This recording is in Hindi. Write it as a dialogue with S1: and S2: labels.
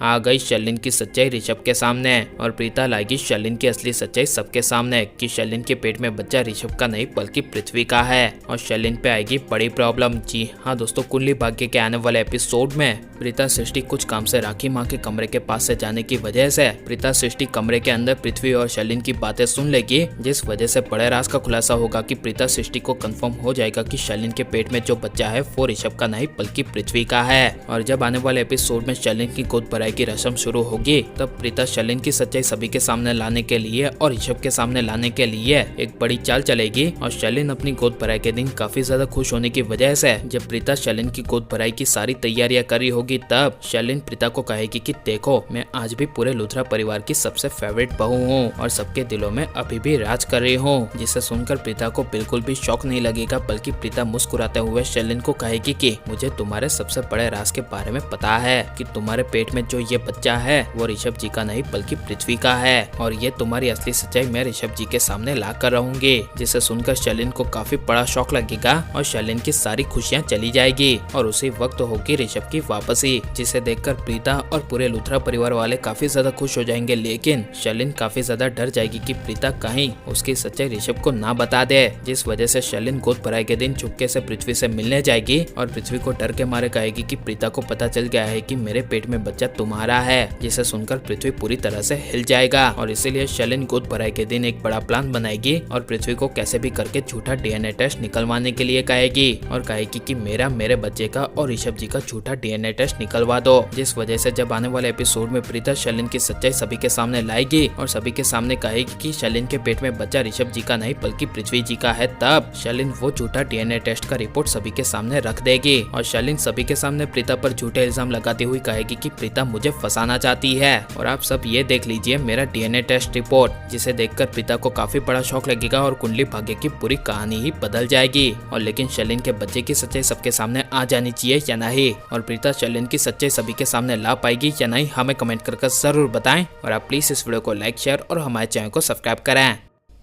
S1: आ गई शर्लिन की सच्चाई ऋषभ के सामने और प्रीता लाएगी शर्लिन की असली सच्चाई सबके सामने कि शर्लिन के पेट में बच्चा ऋषभ का नहीं बल्कि पृथ्वी का है और शर्लिन पे आएगी बड़ी प्रॉब्लम। जी हाँ दोस्तों, कुंडली भाग्य के आने वाले एपिसोड में प्रीता सृष्टि कुछ काम से राखी माँ के कमरे के पास से जाने की वजह से प्रीता सृष्टि कमरे के अंदर पृथ्वी और शर्लिन की बातें सुन लेगी, जिस वजह से बड़े राज का खुलासा होगा कि प्रीता सृष्टि को कंफर्म हो जाएगा कि शर्लिन के पेट में जो बच्चा है वो ऋषभ का नहीं बल्कि पृथ्वी का है। और जब आने वाले एपिसोड में शर्लिन की गोद भराई की रस्म शुरू होगी तब प्रीता शर्लिन की सच्चाई सभी के सामने लाने के लिए और ऋषभ के सामने लाने के लिए एक बड़ी चाल चलेगी। और शर्लिन अपनी गोद भराई के दिन काफी ज्यादा खुश होने की वजह से जब प्रीता शर्लिन की गोद भराई की सारी तैयारियां कर रही होगी तब शर्लिन प्रीता को कहेगी कि देखो, मैं आज भी पूरे लूथरा परिवार की सबसे फेवरेट बहू हूँ और सबके दिलों में अभी भी राज कर रही हूँ। जिसे सुनकर प्रीता को बिल्कुल भी शौक नहीं लगेगा, बल्कि प्रीता मुस्कुराते हुए शर्लिन को कहेगी कि मुझे तुम्हारे सबसे बड़े राज के बारे में पता है कि तुम्हारे पेट में जो ये बच्चा है वो ऋषभ जी का नहीं बल्कि पृथ्वी का है और ये तुम्हारी असली सच्चाई मैं ऋषभ जी के सामने ला कर रहूंगी। जिसे सुनकर शर्लिन को काफी बड़ा शौक लगेगा और शर्लिन की सारी खुशियाँ चली जाएगी और उसी वक्त होगी ऋषभ की वापसी, जिसे देखकर प्रीता और पूरे लूथरा परिवार वाले काफी ज्यादा खुश हो जाएंगे। लेकिन शर्लिन काफी ज्यादा डर जाएगी कि प्रीता कहीं उसकी सच्चाई ऋषभ को ना बता दे, जिस वजह से शर्लिन गोद भराई के दिन चुपके से पृथ्वी से मिलने जाएगी और पृथ्वी को डर के मारे कहेगी कि प्रीता को पता चल गया है कि मेरे पेट में बच्चा तुम्हारा है। जिसे सुनकर पृथ्वी पूरी तरह से हिल जाएगा और इसीलिए शर्लिन गोद भराई के दिन एक बड़ा प्लान बनाएगी और पृथ्वी को कैसे भी करके झूठा डीएनए टेस्ट निकलवाने के लिए कहेगी और कहेगी कि मेरे बच्चे का और ऋषभ जी का झूठा डीएनए टेस्ट निकलवा दो। जिस वजह से जब आने वाले एपिसोड में प्रीता शर्लिन की सच्चाई सभी के सामने लाएगी और सभी के सामने कहेगी कि शर्लिन के पेट में बच्चा ऋषभ जी का नहीं बल्कि पृथ्वी जी का है, तब शर्लिन वो झूठा डीएनए टेस्ट का रिपोर्ट सभी के सामने रख देगी और शर्लिन सभी के सामने प्रीता पर झूठे इल्जाम लगाती हुई कहेगी कि प्रीता मुझे फंसाना चाहती है और आप सब ये देख लीजिए मेरा डीएनए टेस्ट रिपोर्ट। जिसे देखकर प्रीता को काफी बड़ा शौक लगेगा और कुंडली भाग्य की पूरी कहानी ही बदल जाएगी। और लेकिन शर्लिन के बच्चे की सच्चाई सबके सामने आ जानी चाहिए या नहीं, और प्रीता शर्लिन की सच्चाई सभी के सामने ला पाएगी या नहीं, हमें कमेंट करके जरूर बताएं। और आप प्लीज इस वीडियो को लाइक, शेयर और हमारे चैनल को सब्सक्राइब करें।